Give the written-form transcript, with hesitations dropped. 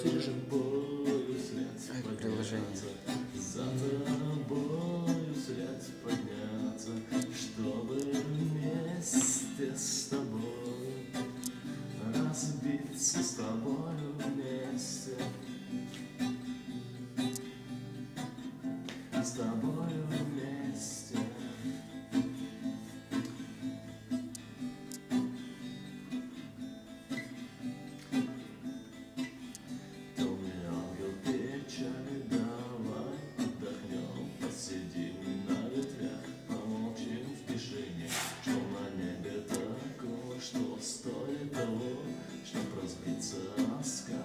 запусти режим. Приложение. За тобою вслед подняться, чтобы вместе с тобой разбиться с тобою вместе, с тобою вместе. Темный ангел печали, давай отдохнем, посидим на ветвях, помолчим в тишине, что на небе такое, что стоит того, чтоб разбиться о скалу.